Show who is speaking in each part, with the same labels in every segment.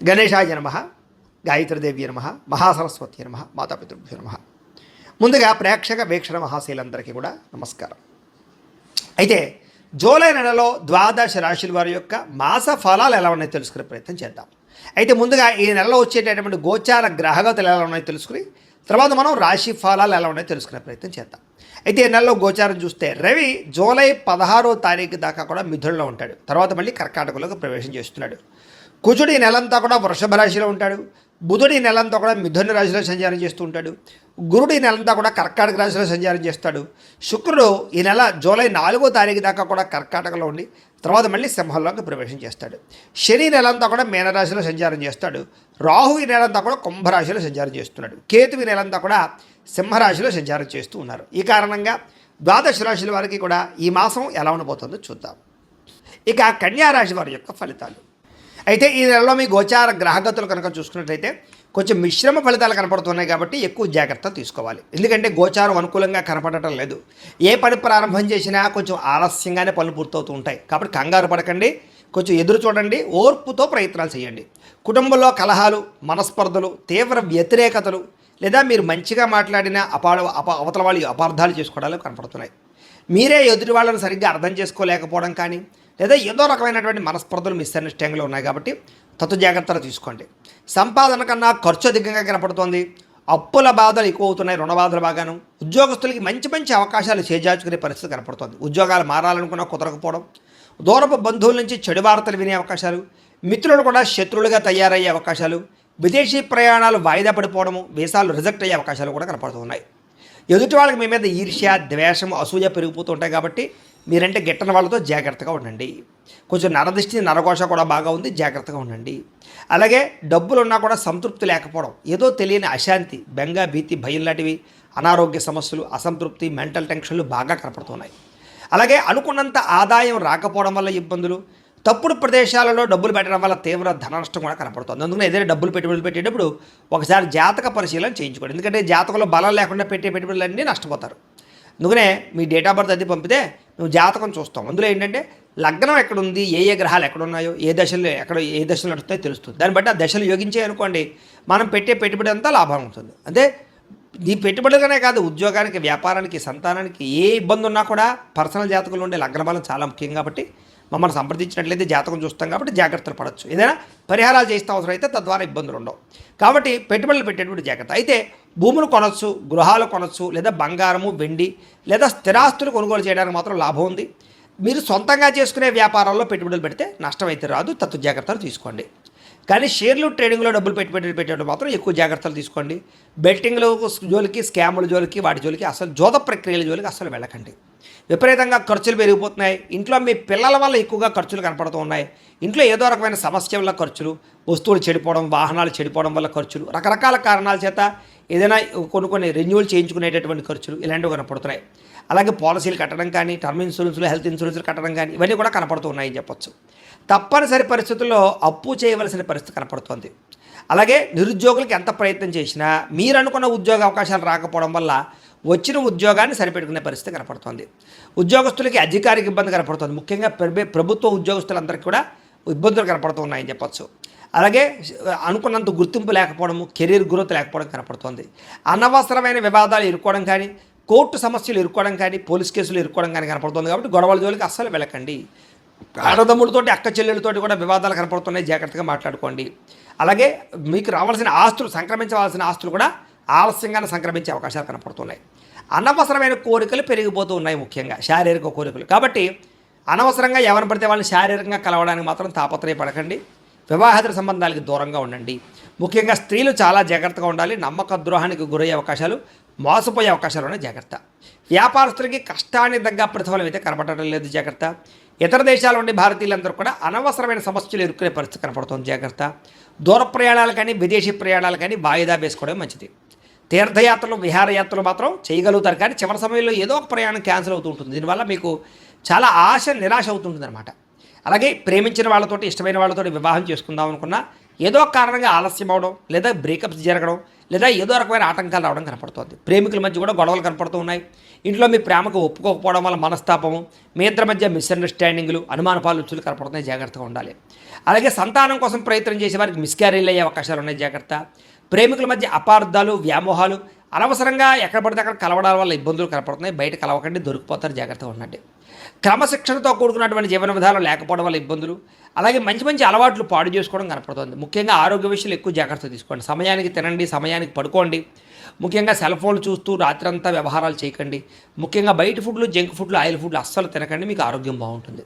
Speaker 1: గణేశాయ నమః, గాయత్రీదేవి నమః, మహాసరస్వతి నమః, మాతాపితృభ్యో నమః. ముందుగా ప్రేక్షక వీక్షణ మహాశీలందరికీ కూడా నమస్కారం. అయితే జూలై నెలలో ద్వాదశ రాశుల వారి యొక్క మాస ఫలాలు ఎలా ఉన్నాయో తెలుసుకునే ప్రయత్నం చేద్దాం. అయితే ముందుగా ఈ నెలలో వచ్చేటటువంటి గోచార గ్రహగతులు ఎలా ఉన్నాయో తెలుసుకుని తర్వాత మనం రాశి ఫలాలు ఎలా ఉన్నాయో తెలుసుకునే ప్రయత్నం చేద్దాం. అయితే ఈ నెలలో గోచారం చూస్తే రవి జూలై 16వ తారీఖు దాకా కూడా మిథునంలో ఉంటాడు. తర్వాత మళ్ళీ కర్కాటకంలోకి ప్రవేశం చేస్తున్నాడు. కుజుడు ఈ నెలంతా కూడా వృషభ రాశిలో ఉంటాడు. బుధుడు ఈ నెలంతా కూడా మిథున రాశిలో సంచారం చేస్తూ ఉంటాడు. గురుడు ఈ నెలంతా కూడా కర్కాటక రాశిలో సంచారం చేస్తాడు. శుక్రుడు ఈ నెల జూలై 4వ తారీఖు దాకా కూడా కర్కాటకలో ఉండి తర్వాత మళ్ళీ సింహంలోకి ప్రవేశం చేస్తాడు. శని నెలంతా కూడా మీనరాశిలో సంచారం చేస్తాడు. రాహు ఈ నెలంతా కూడా కుంభరాశిలో సంచారం చేస్తున్నాడు. కేతు ఈ నెలంతా కూడా సింహరాశిలో సంచారం చేస్తూ ఉన్నారు. ఈ కారణంగా ద్వాదశ రాశుల వారికి కూడా ఈ మాసం ఎలా ఉండబోతుందో చూద్దాం. ఇక కన్యా రాశి వారి యొక్క ఫలితాలు. అయితే ఈ నెలలో మీ గోచార గ్రహగతులు కనుక చూసుకున్నట్లయితే కొంచెం మిశ్రమ ఫలితాలు కనపడుతున్నాయి కాబట్టి ఎక్కువ జాగ్రత్త తీసుకోవాలి. ఎందుకంటే గోచారం అనుకూలంగా కనపడటం లేదు. ఏ పని ప్రారంభం చేసినా కొంచెం ఆలస్యంగానే పనులు పూర్తవుతూ ఉంటాయి. కాబట్టి కంగారు పడకండి, కొంచెం ఎదురు చూడండి, ఓర్పుతో ప్రయత్నాలు చేయండి. కుటుంబంలో కలహాలు, మనస్పర్ధలు, తీవ్ర వ్యతిరేకతలు లేదా మీరు మంచిగా మాట్లాడిన అవతల వాళ్ళు అపార్థాలు చేసుకోవడాలు కనపడుతున్నాయి. మీరే ఎదుటి వాళ్ళని సరిగ్గా అర్థం చేసుకోలేకపోవడం కానీ లేదా ఏదో రకమైనటువంటి మనస్పర్ధలు మిస్అండర్స్టాండింగ్లో ఉన్నాయి. కాబట్టి తత్తు జాగ్రత్తలు తీసుకోండి. సంపాదన కన్నా ఖర్చు అధికంగా కనపడుతోంది. అప్పుల బాధలు ఎక్కువ అవుతున్నాయి, రుణ బాధలు బాగాను. ఉద్యోగస్తులకి మంచి మంచి అవకాశాలు చేజార్చుకునే పరిస్థితి కనపడుతోంది. ఉద్యోగాలు మారాలనుకున్నా కుదరకపోవడం, దూరపు బంధువుల నుంచి చెడు వార్తలు వినే అవకాశాలు, మిత్రులు కూడా శత్రువులుగా తయారయ్యే అవకాశాలు, విదేశీ ప్రయాణాలు వాయిదా పడిపోవడము, వీసాలు రిజెక్ట్ అయ్యే అవకాశాలు కూడా కనపడుతున్నాయి. ఎదుటి వాళ్ళకి మీ మీద ఈర్ష్య, ద్వేషం, అసూయ పెరిగిపోతూ ఉంటాయి. కాబట్టి మీరంటే గిట్టని వాళ్ళతో జాగ్రత్తగా ఉండండి. కొంచెం నరదృష్టి, నరఘోష కూడా బాగా ఉంది, జాగ్రత్తగా ఉండండి. అలాగే డబ్బులు ఉన్నా కూడా సంతృప్తి లేకపోవడం, ఏదో తెలియని అశాంతి, బెంగ, భీతి, భయం లాంటివి, అనారోగ్య సమస్యలు, అసంతృప్తి, మెంటల్ టెన్షన్లు బాగా కనపడుతున్నాయి. అలాగే అనుకున్నంత ఆదాయం రాకపోవడం వల్ల ఇబ్బందులు, తప్పుడు ప్రదేశాలలో డబ్బులు పెట్టడం వల్ల తీవ్ర ధన నష్టం కూడా కనపడుతుంది. అందుకని ఏదైనా డబ్బులు పెట్టుబడులు పెట్టేటప్పుడు ఒకసారి జాతక పరిశీలన చేయించుకోండి. ఎందుకంటే జాతకంలో బలం లేకుండా పెట్టే పెట్టుబడులన్నీ నష్టపోతారు. అందుకనే మీ డేట్ ఆఫ్ బర్త్ అది పంపితే నువ్వు జాతకం చూస్తాం. అందులో ఏంటంటే లగ్నం ఎక్కడుంది, ఏ ఏ గ్రహాలు ఎక్కడున్నాయో, ఏ దశలు నడుస్తాయో తెలుస్తుంది. దాన్ని బట్టి ఆ దశలు యోగించే అనుకోండి మనం పెట్టే పెట్టుబడి అంతా లాభం ఉంటుంది. అంటే ఈ పెట్టుబడులనే కాదు, ఉద్యోగానికి, వ్యాపారానికి, సంతానానికి ఏ ఇబ్బంది ఉన్నా కూడా పర్సనల్ జాతకంలో ఉండే లగ్న బలం చాలా ముఖ్యం. కాబట్టి మమ్మల్ని సంప్రదించినట్లయితే జాతకం చూస్తాం కాబట్టి జాగ్రత్తలు పడవచ్చు. ఏదైనా పరిహారాలు చేస్తే అవసరం అయితే తద్వారా ఇబ్బందులు ఉండవు. కాబట్టి పెట్టుబడులు పెట్టేటువంటి జాగ్రత్త. అయితే భూములు కొనవచ్చు, గృహాలు కొనవచ్చు, లేదా బంగారము, వెండి లేదా స్థిరాస్తులు కొనుగోలు చేయడానికి మాత్రం లాభం ఉంది. మీరు సొంతంగా చేసుకునే వ్యాపారాల్లో పెట్టుబడులు పెడితే నష్టం అయితే రాదు, తత్తు జాగ్రత్తలు తీసుకోండి. కానీ షేర్లు, ట్రేడింగ్లో డబ్బులు పెట్టేటప్పుడు మాత్రం ఎక్కువ జాగ్రత్తలు తీసుకోండి. బెట్టింగ్లు జోలికి, స్కాముల జోలికి, వాటి జోలికి, అసలు జోద ప్రక్రియల జోలికి అసలు వెళ్ళకండి. విపరీతంగా ఖర్చులు పెరిగిపోతున్నాయి. ఇంట్లో మీ పిల్లల వల్ల ఎక్కువగా ఖర్చులు కనపడుతూ ఉన్నాయి. ఇంట్లో ఏదో రకమైన సమస్య వల్ల ఖర్చులు, వస్తువులు చెడిపోవడం, వాహనాలు చెడిపోవడం వల్ల ఖర్చులు, రకరకాల కారణాల చేత ఏదైనా కొన్ని రెన్యూవల్ చేయించుకునేటటువంటి ఖర్చులు ఇలాంటివి కనపడుతున్నాయి. అలాగే పాలసీలు కట్టడం కానీ, టర్మ్ ఇన్సూరెన్స్లు, హెల్త్ ఇన్సూరెన్స్లు కట్టడం కానీ ఇవన్నీ కూడా కనపడుతూ ఉన్నాయని చెప్పొచ్చు. తప్పనిసరి పరిస్థితుల్లో అప్పు చేయవలసిన పరిస్థితి కనపడుతోంది. అలాగే నిరుద్యోగులకు ఎంత ప్రయత్నం చేసినా మీరు అనుకున్న ఉద్యోగ అవకాశాలు రాకపోవడం వల్ల వచ్చిన ఉద్యోగాన్ని సరిపెట్టుకునే పరిస్థితి కనపడుతోంది. ఉద్యోగస్తులకి అధికారికి ఇబ్బంది కనపడుతుంది. ముఖ్యంగా ప్రభుత్వ ఉద్యోగస్తులందరికీ కూడా ఇబ్బందులు కనపడుతూ ఉన్నాయని చెప్పొచ్చు. అలాగే అనుకున్నంత గుర్తింపు లేకపోవడము, కెరీర్ గ్రోత్ లేకపోవడం కనపడుతుంది. అనవసరమైన వివాదాలు ఇరుక్కోవడం కానీ, కోర్టు సమస్యలు ఇరుక్కోవడం కానీ, పోలీస్ కేసులు ఇరుక్కోవడం కానీ కనపడుతుంది. కాబట్టి గొడవల జోలికి అస్సలు వెళ్ళకండి. అన్నదమ్ములతోటి, అక్క చెల్లెలతోటి కూడా వివాదాలు కనపడుతున్నాయి, జాగ్రత్తగా మాట్లాడుకోండి. అలాగే మీకు రావాల్సిన ఆస్తులు, సంక్రమించవలసిన ఆస్తులు కూడా ఆలస్యంగానే సంక్రమించే అవకాశాలు కనపడుతున్నాయి. అనవసరమైన కోరికలు పెరిగిపోతూ ఉన్నాయి, ముఖ్యంగా శారీరక కోరికలు. కాబట్టి అనవసరంగా ఎవరిని పడితే వాళ్ళని శారీరకంగా కలవడానికి మాత్రం తాపత్రయపడకండి. వివాహేతర సంబంధాలకి దూరంగా ఉండండి. ముఖ్యంగా స్త్రీలు చాలా జాగ్రత్తగా ఉండాలి. నమ్మక ద్రోహానికి గురయ్యే అవకాశాలు, మోసపోయే అవకాశాలు ఉన్నాయి, జాగ్రత్త. వ్యాపారస్తులకి కష్టానికి తగ్గ ప్రతిఫలం అయితే కనపడటం లేదు, జాగ్రత్త. ఇతర దేశాల నుండి భారతీయులందరూ కూడా అనవసరమైన సమస్యలు ఎదుర్కొనే పరిస్థితి కనపడుతుంది, జాగ్రత్త. దూర ప్రయాణాలు కానీ, విదేశీ ప్రయాణాలు కానీ వాయిదా వేసుకోవడం మంచిది. తీర్థయాత్రలు, విహారయాత్రలు మాత్రం చేయగలుగుతారు, కానీ చివరి సమయంలో ఏదో ఒక ప్రయాణం క్యాన్సిల్ అవుతూ ఉంటుంది. దీనివల్ల మీకు చాలా ఆశ, నిరాశ అవుతుంటుంది అనమాట. అలాగే ప్రేమించిన వాళ్ళతోటి, ఇష్టమైన వాళ్ళతోటి వివాహం చేసుకుందాం అనుకున్నా ఏదో ఒక కారణంగా ఆలస్యం అవడం, లేదా బ్రేకప్స్ జరగడం, లేదా ఏదో రకమైన ఆటంకాలు రావడం కనపడుతుంది. ప్రేమికుల మధ్య కూడా గొడవలు కనపడుతూ ఉన్నాయి. ఇంట్లో మీ ప్రేమకు ఒప్పుకోకపోవడం వల్ల మనస్తాపము, మీ ఇద్దరి మధ్య మిస్అండర్స్టాండింగ్లు, అనుమానపాలు రుచులు కనపడుతున్నాయి, జాగ్రత్తగా ఉండాలి. అలాగే సంతానం కోసం ప్రయత్నం చేసే వారికి మిస్క్యారీలు అయ్యే అవకాశాలు ఉన్నాయి, జాగ్రత్త. ప్రేమికుల మధ్య అపార్థాలు, వ్యామోహాలు, అనవసరంగా ఎక్కడ పడితే అక్కడ కలవడాల వల్ల ఇబ్బందులు కనపడుతున్నాయి. బయట కలవకండి, దొరికిపోతారు, జాగ్రత్తగా ఉండండి. క్రమశిక్షణతో కూడుకున్నటువంటి జీవన విధానం లేకపోవడం వల్ల ఇబ్బందులు, అలాగే మంచి మంచి అలవాట్లు పాడు చేసుకోవడం కనపడుతుంది. ముఖ్యంగా ఆరోగ్య విషయాలు ఎక్కువ జాగ్రత్త తీసుకోండి. సమయానికి తినండి, సమయానికి పడుకోండి. ముఖ్యంగా సెల్ ఫోన్లు చూస్తూ రాత్రంతా వ్యవహారాలు చేయకండి. ముఖ్యంగా బయట ఫుడ్లు, జంక్ ఫుడ్లు, ఆయిల్ ఫుడ్లు అస్సలు తినకండి, మీకు ఆరోగ్యం బాగుంటుంది.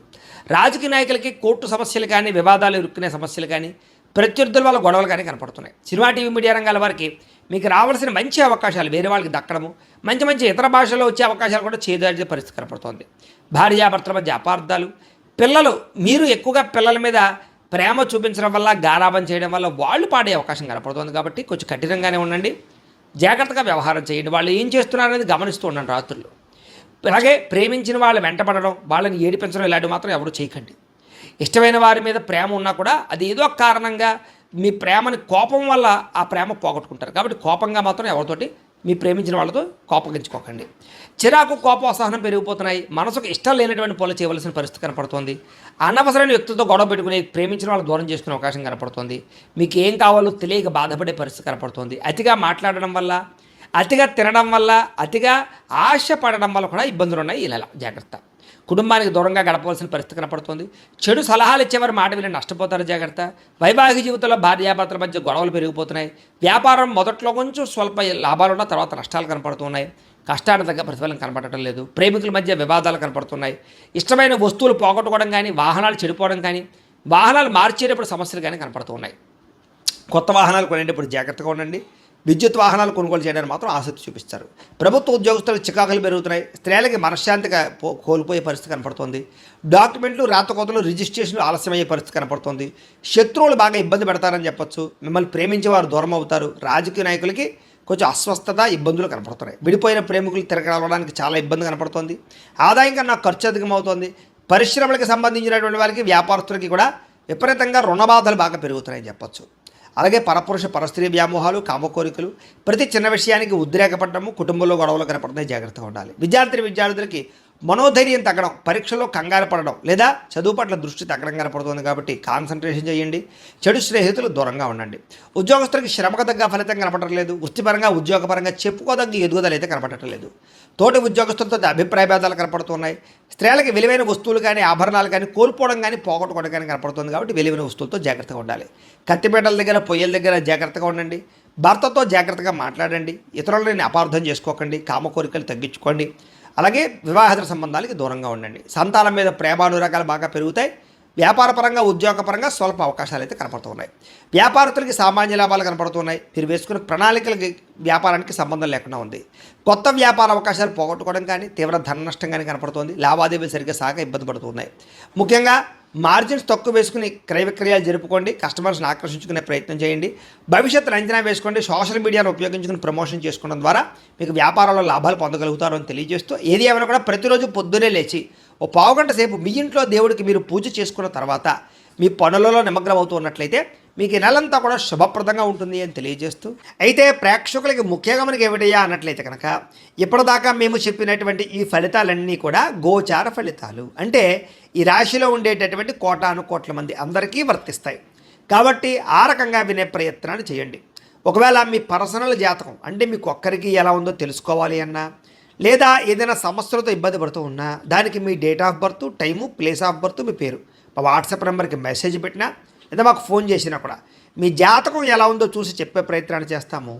Speaker 1: రాజకీయ నాయకులకి కోర్టు సమస్యలు కానీ, వివాదాలు ఇరుక్కునే సమస్యలు కానీ, ప్రత్యర్థుల వల్ల గొడవలు కానీ కనపడుతున్నాయి. సినిమా, టీవీ, మీడియా రంగాల వారికి మీకు రావాల్సిన మంచి అవకాశాలు వేరే వాళ్ళకి దక్కడము, మంచి మంచి ఇతర భాషల్లో వచ్చే అవకాశాలు కూడా చేదార్చే పరిస్థితి కనపడుతోంది. భార్యాభర్తల మధ్య అపార్థాలు, పిల్లలు, మీరు ఎక్కువగా పిల్లల మీద ప్రేమ చూపించడం వల్ల, గారాబం చేయడం వల్ల వాళ్ళు పాడే అవకాశం కనపడుతుంది. కాబట్టి కొంచెం కఠినంగానే ఉండండి, జాగ్రత్తగా వ్యవహారం చేయండి. వాళ్ళు ఏం చేస్తున్నారనేది గమనిస్తూ ఉండండి రాత్రుల్లో. అలాగే ప్రేమించిన వాళ్ళు వెంటపడడం, వాళ్ళని ఏడిపించడం ఇలాంటివి మాత్రం ఎవరు చేయకండి. ఇష్టమైన వారి మీద ప్రేమ ఉన్నా కూడా అది ఏదో కారణంగా మీ ప్రేమని కోపం వల్ల ఆ ప్రేమ పోగొట్టుకుంటారు. కాబట్టి కోపంగా మాత్రం ఎవరితోటి మీ ప్రేమించిన వాళ్ళతో కోపగించుకోకండి. చిరాకు, కోపం, అసహనం పెరిగిపోతున్నాయి. మనసుకు ఇష్టం లేనటువంటి పనులు చేయవలసిన పరిస్థితి కనపడుతుంది. అనవసరమైన వ్యక్తులతో గొడవ పెట్టుకుని ప్రేమించిన వాళ్ళు దూరం చేసుకునే అవకాశం కనపడుతుంది. మీకు ఏం కావాలో తెలియక బాధపడే పరిస్థితి కనపడుతుంది. అతిగా మాట్లాడడం వల్ల, అతిగా తినడం వల్ల, అతిగా ఆశపడడం వల్ల కూడా ఇబ్బందులు ఉన్నాయి. ఇలా జాగ్రత్త. కుటుంబానికి దూరంగా గడపవలసిన పరిస్థితి కనపడుతుంది. చెడు సలహాలు ఇచ్చేవారు మాట విని నష్టపోతారు, జాగ్రత్త. వైవాహిక జీవితంలో భార్యాభర్తల మధ్య గొడవలు పెరిగిపోతున్నాయి. వ్యాపారం మొదట్లో కొంచెం స్వల్ప లాభాలున్న తర్వాత నష్టాలు కనపడుతున్నాయి. కష్టానికి తగ్గ ప్రతిఫలం కనపడటం లేదు. ప్రేమికుల మధ్య వివాదాలు కనపడుతున్నాయి. ఇష్టమైన వస్తువులు పోగొట్టుకోవడం కానీ, వాహనాలు చెడిపోవడం కానీ, వాహనాలు మార్చేటప్పుడు సమస్యలు కానీ కనపడుతున్నాయి. కొత్త వాహనాలు కొనేటప్పుడు జాగ్రత్తగా ఉండండి. విద్యుత్ వాహనాలు కొనుగోలు చేయడానికి మాత్రం ఆసక్తి చూపిస్తారు. ప్రభుత్వ ఉద్యోగస్తులు చికాకులు పెరుగుతున్నాయి. స్త్రీలకి మనశ్శాంతిగా కోల్పోయే పరిస్థితి కనపడుతుంది. డాక్యుమెంట్లు, రాతకోతలు, రిజిస్ట్రేషన్లు ఆలస్యమయ్యే పరిస్థితి కనపడుతుంది. శత్రువులు బాగా ఇబ్బంది పెడతారని చెప్పొచ్చు. మిమ్మల్ని ప్రేమించే వారు దూరం అవుతారు. రాజకీయ నాయకులకి కొంచెం అస్వస్థత, ఇబ్బందులు కనపడుతున్నాయి. విడిపోయిన ప్రేమికులు తిరగడానికి చాలా ఇబ్బంది కనపడుతుంది. ఆదాయం కన్నా ఖర్చు అధికమవుతుంది. పరిశ్రమలకు సంబంధించినటువంటి వాళ్ళకి, వ్యాపారస్తులకి కూడా విపరీతంగా రుణబాధలు బాగా పెరుగుతున్నాయని చెప్పొచ్చు. అలాగే పరపురుష పరస్త్రీ వ్యామోహాలు, కామకోరికలు, ప్రతి చిన్న విషయానికి ఉద్రేకపడము, కుటుంబంలో గొడవలు కనపడుతున్నాయి, జాగ్రత్తగా ఉండాలి. విద్యార్థులకి మనోధైర్యం తగ్గడం, పరీక్షలో కంగారు పడడం, లేదా చదువు పట్ల దృష్టి తగ్గడం కనపడుతుంది. కాబట్టి కాన్సన్ట్రేషన్ చేయండి. చెడు స్నేహితులు దూరంగా ఉండండి. ఉద్యోగస్తులకి శ్రమకు తగ్గ ఫలితం కనపడటం లేదు. వృత్తిపరంగా, ఉద్యోగపరంగా చెప్పుకోదగ్గ ఎదుగుదల అయితే కనపడటం లేదు. తోటి ఉద్యోగస్తులతో అభిప్రాయ భేదాలు కనపడుతున్నాయి. స్త్రీలకి విలువైన వస్తువులు కానీ, ఆభరణాలు కానీ కోల్పోవడం కానీ, పోగొట్టుకోవడం కానీ కనపడుతుంది. కాబట్టి విలువైన వస్తువులతో జాగ్రత్తగా ఉండాలి. కత్తిపేటల దగ్గర, పొయ్యల దగ్గర జాగ్రత్తగా ఉండండి. భర్తతో జాగ్రత్తగా మాట్లాడండి. ఇతరులని అపార్థం చేసుకోకండి. కామకోరికలు తగ్గించుకోండి. అలాగే వివాహేతర సంబంధాలకి దూరంగా ఉండండి. సంతానం మీద ప్రేమానురాగాలు బాగా పెరుగుతాయి. వ్యాపారపరంగా, ఉద్యోగపరంగా స్వల్ప అవకాశాలు అయితే కనపడుతున్నాయి. వ్యాపారస్తులకి సామాన్య లాభాలు కనపడుతున్నాయి. మీరు వేసుకున్న ప్రణాళికలకి వ్యాపారానికి సంబంధం లేకుండా ఉంది. కొత్త వ్యాపార అవకాశాలు పోగొట్టుకోవడం కానీ, తీవ్ర ధన నష్టం కానీ కనపడుతుంది. లావాదేవీలు సరిగ్గా సాగ ఇబ్బంది పడుతున్నాయి. ముఖ్యంగా మార్జిన్స్ తక్కువ వేసుకుని క్రయ విక్రయాలు జరుపుకోండి. కస్టమర్స్ని ఆకర్షించుకునే ప్రయత్నం చేయండి. భవిష్యత్తును అంచనా వేసుకోండి. సోషల్ మీడియాను ఉపయోగించుకుని ప్రమోషన్ చేసుకోవడం ద్వారా మీకు వ్యాపారంలో లాభాలు పొందగలుగుతారు అని తెలియజేస్తూ, ఏది ఏమైనా కూడా ప్రతిరోజు పొద్దునే లేచి ఓ పావుగంట సేపు మీ ఇంట్లో దేవుడికి మీరు పూజ చేసుకున్న తర్వాత మీ పనులలో నిమగ్నం అవుతూ ఉన్నట్లయితే మీకు ఈ నెలంతా కూడా శుభప్రదంగా ఉంటుంది అని తెలియజేస్తూ, అయితే ప్రేక్షకులకి ముఖ్యంగా మనకి ఏమిటయ్యా అన్నట్లయితే కనుక, ఇప్పటిదాకా మేము చెప్పినటువంటి ఈ ఫలితాలన్నీ కూడా గోచార ఫలితాలు. అంటే ఈ రాశిలో ఉండేటటువంటి కోటాను కోట్ల మంది అందరికీ వర్తిస్తాయి. కాబట్టి ఆ రకంగా వినే ప్రయత్నాలు చేయండి. ఒకవేళ మీ పర్సనల్ జాతకం అంటే మీకు ఒక్కరికి ఎలా ఉందో తెలుసుకోవాలి అన్నా, లేదా ఏదైనా సమస్యలతో ఇబ్బంది పడుతూ ఉన్నా, దానికి మీ date of birth, time, place of birth, మీ పేరు మా వాట్సాప్ నెంబర్కి మెసేజ్ పెట్టినా, లేదా మాకు ఫోన్ చేసినా కూడా మీ జాతకం ఎలా ఉందో చూసి చెప్పే ప్రయత్నాన్ని చేస్తాము.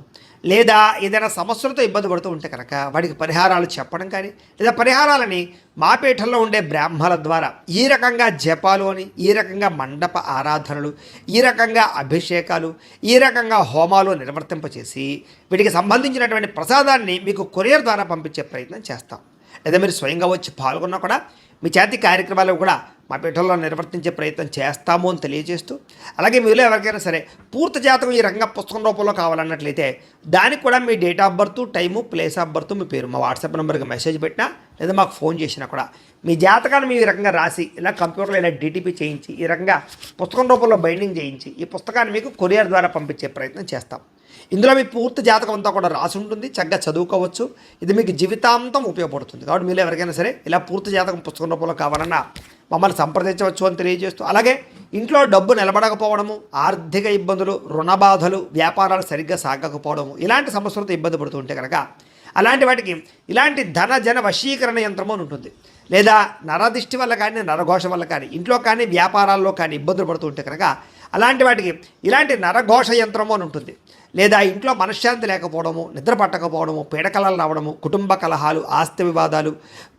Speaker 1: లేదా ఏదైనా సమస్యలతో ఇబ్బంది పడుతూ ఉంటే కనుక వాడికి పరిహారాలు చెప్పడం కానీ, లేదా పరిహారాలని మా పీఠంలో ఉండే బ్రాహ్మణుల ద్వారా ఈ రకంగా జపాలు అని, ఈ రకంగా మండప ఆరాధనలు, ఈ రకంగా అభిషేకాలు, ఈ రకంగా హోమాలు నిర్వర్తింపచేసి వీటికి సంబంధించినటువంటి ప్రసాదాన్ని మీకు కొరియర్ ద్వారా పంపించే ప్రయత్నం చేస్తాం. లేదా మీరు స్వయంగా వచ్చి పాల్గొన్నా కూడా మీ చేతి కార్యక్రమాలు కూడా మా పీఠంలో నిర్వర్తించే ప్రయత్నం చేస్తాము అని తెలియజేస్తూ, అలాగే మీలో ఎవరికైనా సరే పూర్తి జాతకం ఈ రకంగా పుస్తకం రూపంలో కావాలన్నట్లయితే దానికి కూడా మీ date of birth, time, place of birth, మీ పేరు మా వాట్సాప్ నెంబర్కి మెసేజ్ పెట్టినా లేదా మాకు ఫోన్ చేసినా కూడా మీ జాతకాన్ని మేము ఈ రకంగా రాసి ఇలా కంప్యూటర్లో ఇలా డిటిపి చేయించి ఈ రకంగా పుస్తకం రూపంలో బైండింగ్ చేయించి ఈ పుస్తకాన్ని మీకు కొరియర్ ద్వారా పంపించే ప్రయత్నం చేస్తాం. ఇందులో మీ పూర్తి జాతకం అంతా కూడా రాసి ఉంటుంది, చక్కగా చదువుకోవచ్చు. ఇది మీకు జీవితాంతం ఉపయోగపడుతుంది. కాబట్టి మీరు ఎవరికైనా సరే ఇలా పూర్తి జాతకం పుస్తకం రూపంలో కావాలన్నా మమ్మల్ని సంప్రదించవచ్చు అని తెలియజేస్తూ, అలాగే ఇంట్లో డబ్బు నిలబడకపోవడము, ఆర్థిక ఇబ్బందులు, రుణ బాధలు, వ్యాపారాలు సరిగ్గా సాగకపోవడము, ఇలాంటి సమస్యలతో ఇబ్బంది పడుతూ ఉంటే కనుక అలాంటి వాటికి ఇలాంటి ధన జన వశీకరణ యంత్రము అని ఉంటుంది. లేదా నరదిష్టి వల్ల కానీ నరఘోష వల్ల కానీ ఇంట్లో కానీ వ్యాపారాల్లో కానీ ఇబ్బందులు పడుతూ ఉంటే కనుక అలాంటి వాటికి ఇలాంటి నరఘోష యంత్రము అని ఉంటుంది. లేదా ఇంట్లో మనశ్శాంతి లేకపోవడము, నిద్ర పట్టకపోవడము, పీడకలలు రావడము, కుటుంబ కలహాలు, ఆస్తి వివాదాలు,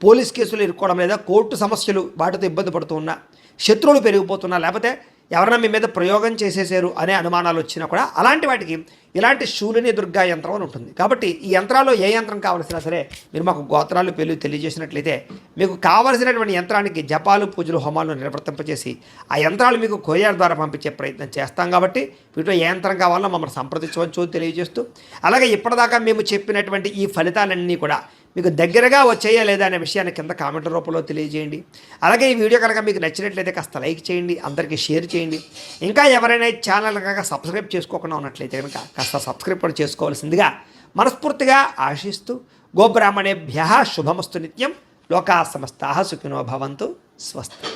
Speaker 1: పోలీస్ కేసులు ఇరుక్కోవడం, లేదా కోర్టు సమస్యలు వాటితో ఇబ్బంది పడుతూ ఉన్నా, శత్రువులు పెరిగిపోతున్నా, లేకపోతే ఎవరైనా మీ మీద ప్రయోగం చేసేసారు అనే అనుమానాలు వచ్చినా కూడా అలాంటి వాటికి ఇలాంటి శూలిని దుర్గా యంత్రం అని ఉంటుంది. కాబట్టి ఈ యంత్రాల్లో ఏ యంత్రం కావాల్సినా సరే మీరు మాకు గోత్రాలు పేర్లు తెలియజేసినట్లయితే మీకు కావలసినటువంటి యంత్రానికి జపాలు, పూజలు, హోమాలు నిర్వర్తింపచేసి ఆ యంత్రాలు మీకు కొరియర్ ద్వారా పంపించే ప్రయత్నం చేస్తాం. కాబట్టి వీటిలో ఏ యంత్రం కావాలో మమ్మల్ని సంప్రదించవచ్చు తెలియజేస్తూ, అలాగే ఇప్పటిదాకా మేము చెప్పినటువంటి ఈ ఫలితాలన్నీ కూడా మీకు దగ్గరగా వచ్చాయా లేదా అనే విషయాన్ని కింద కామెంట్ రూపంలో తెలియజేయండి. అలాగే ఈ వీడియో కనుక మీకు నచ్చినట్లయితే కాస్త లైక్ చేయండి, అందరికీ షేర్ చేయండి. ఇంకా ఎవరైనా ఈ ఛానల్ కనుక సబ్స్క్రైబ్ చేసుకోకుండా ఉన్నట్లయితే కనుక కాస్త సబ్స్క్రైబ్ కూడా చేసుకోవాల్సిందిగా మనస్ఫూర్తిగా ఆశిస్తూ, గోబ్రాహ్మణేభ్యః శుభమస్తు నిత్యం, లోకా సమస్తాః సుఖినో భవంతు, స్వస్తి.